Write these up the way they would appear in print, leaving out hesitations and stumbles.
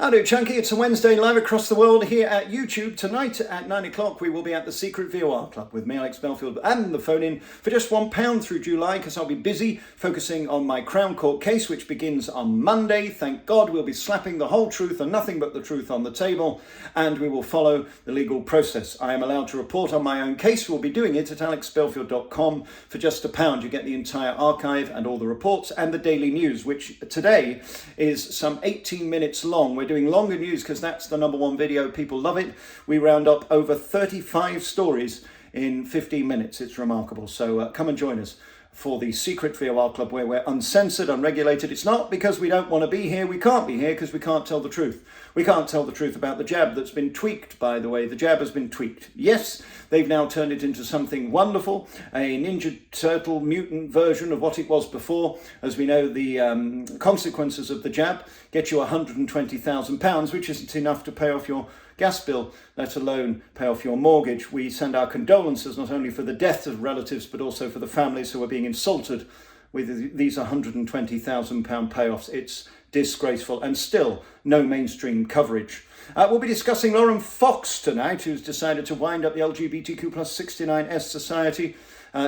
Howdy Chunky, it's a Wednesday live across the world here at YouTube. Tonight at 9 o'clock we will be at the Secret VOR Club with me, Alex Belfield, and the phone in for just £1 through July because I'll be busy focusing on my Crown Court case which begins on Monday. Thank God we'll be slapping the whole truth and nothing but the truth on the table, and we will follow the legal process. I am allowed to report on my own case. We'll be doing it at alexbelfield.com for just £1. You get the entire archive and all the reports and the daily news, which today is some 18 minutes long. We're doing longer news because that's the number one video. People love it. We round up over 35 stories in 15 minutes. It's remarkable. So come and join us for the Secret VOR Club where we're uncensored, unregulated. It's not because we don't want to be here. We can't be here because we can't tell the truth. We can't tell the truth about the jab that's been tweaked, by the way. The jab has been tweaked. Yes, they've now turned it into something wonderful, a Ninja Turtle mutant version of what it was before. As we know, the consequences of the jab get you £120,000, which isn't enough to pay off your gas bill, let alone pay off your mortgage. We send our condolences not only for the death of relatives, but also for the families who are being insulted with these £120,000 payoffs. It's disgraceful, and still no mainstream coverage. We'll be discussing Lauren Fox tonight, who's decided to wind up the LGBTQ plus 69S society.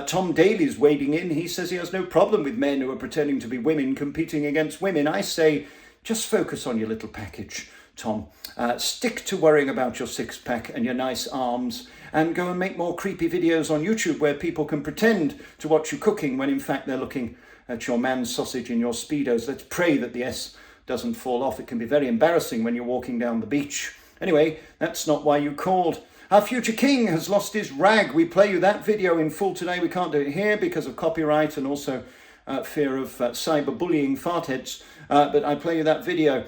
Tom Daly's wading in. He says he has no problem with men who are pretending to be women competing against women. I say, just focus on your little package, Tom. Stick to worrying about your six-pack and your nice arms, and go and make more creepy videos on YouTube where people can pretend to watch you cooking when in fact they're looking at your man's sausage in your Speedos. Let's pray that the S doesn't fall off. It can be very embarrassing when you're walking down the beach. Anyway, that's not why you called. Our future king has lost his rag. We play you that video in full today. We can't do it here because of copyright and also fear of cyberbullying fartheads. But I play you that video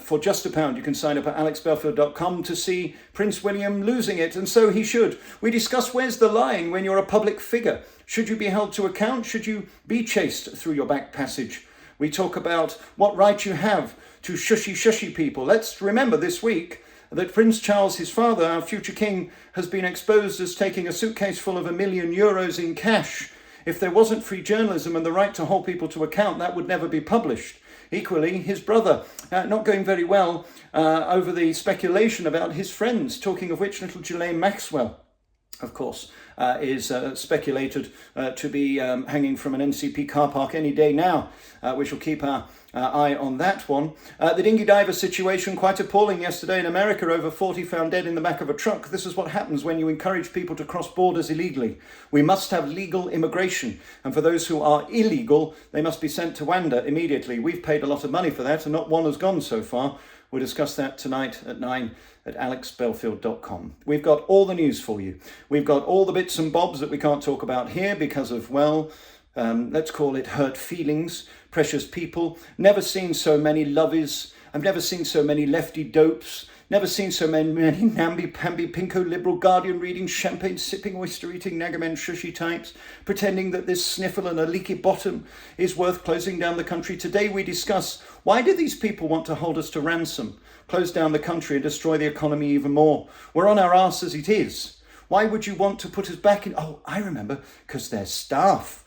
for just £1. You can sign up at alexbelfield.com to see Prince William losing it, and so he should. We discuss where's the line when you're a public figure. Should you be held to account? Should you be chased through your back passage? We talk about what right you have to shushy people. Let's remember this week that Prince Charles, his father, our future king, has been exposed as taking a suitcase full of €1 million in cash. If there wasn't free journalism and the right to hold people to account, that would never be published. Equally, his brother, not going very well over the speculation about his friends, talking of which little Ghislaine Maxwell, of course, is speculated to be hanging from an NCP car park any day now. We shall keep our eye on that one. The dinghy diver situation, quite appalling yesterday in America. Over 40 found dead in the back of a truck. This is what happens when you encourage people to cross borders illegally. We must have legal immigration, and for those who are illegal, they must be sent to Wanda immediately. We've paid a lot of money for that, and not one has gone so far. We'll discuss that tonight at 9 at alexbelfield.com. We've got all the news for you. We've got all the bits and bobs that we can't talk about here because of, well, let's call it hurt feelings, precious people. Never seen so many lovies. I've never seen so many lefty dopes. Never seen so many namby-pamby, pinko liberal guardian reading, champagne sipping, oyster eating, nagamen shushy types, pretending that this sniffle and a leaky bottom is worth closing down the country. Today we discuss, why do these people want to hold us to ransom, close down the country and destroy the economy even more? We're on our arse as it is. Why would you want to put us back in? Oh, I remember, because they're staff.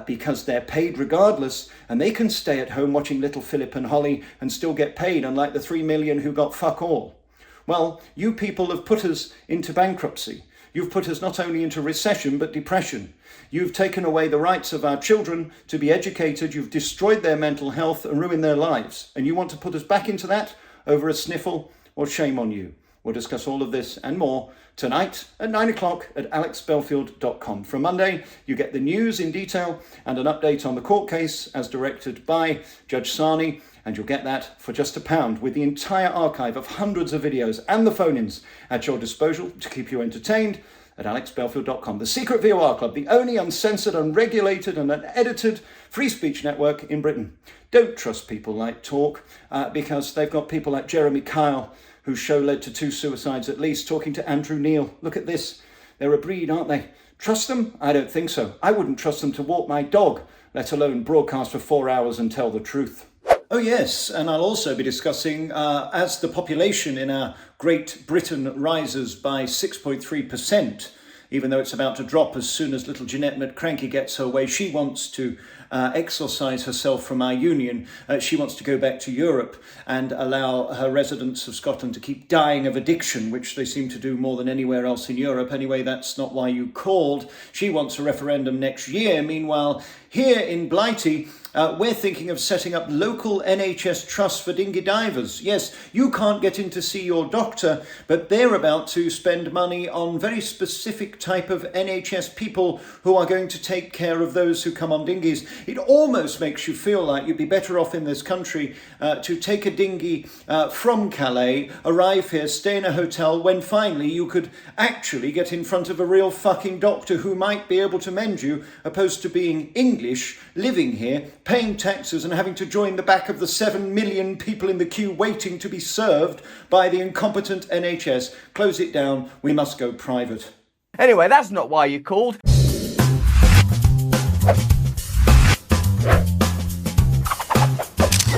Because they're paid regardless, and they can stay at home watching Little Philip and Holly and still get paid, unlike the 3 million who got fuck all. Well, you people have put us into bankruptcy. You've put us not only into recession, but depression. You've taken away the rights of our children to be educated. You've destroyed their mental health and ruined their lives. And you want to put us back into that over a sniffle? Well, shame on you. We'll discuss all of this and more tonight at 9 o'clock at alexbelfield.com. From Monday, you get the news in detail and an update on the court case as directed by Judge Sani, and you'll get that for just £1 with the entire archive of hundreds of videos and the phone-ins at your disposal to keep you entertained at alexbelfield.com. The Secret VOR Club, the only uncensored, unregulated and unedited free speech network in Britain. Don't trust people like talk because they've got people like Jeremy Kyle, whose show led to 2 suicides at least, talking to Andrew Neil. Look at this. They're a breed, aren't they? Trust them? I don't think so. I wouldn't trust them to walk my dog, let alone broadcast for 4 hours and tell the truth. Oh yes, and I'll also be discussing as the population in our Great Britain rises by 6.3% even though it's about to drop as soon as little Jeanette McCranky gets her way. She wants to exorcise herself from our union. She wants to go back to Europe and allow her residents of Scotland to keep dying of addiction, which they seem to do more than anywhere else in Europe. Anyway, that's not why you called. She wants a referendum next year. Meanwhile, here in Blighty, we're thinking of setting up local NHS trusts for dinghy divers. Yes, you can't get in to see your doctor, but they're about to spend money on very specific type of NHS people who are going to take care of those who come on dinghies. It almost makes you feel like you'd be better off in this country to take a dinghy from Calais, arrive here, stay in a hotel, when finally you could actually get in front of a real fucking doctor who might be able to mend you, opposed to being English, living here, paying taxes and having to join the back of the 7 million people in the queue waiting to be served by the incompetent NHS. Close it down. We must go private. Anyway, that's not why you called.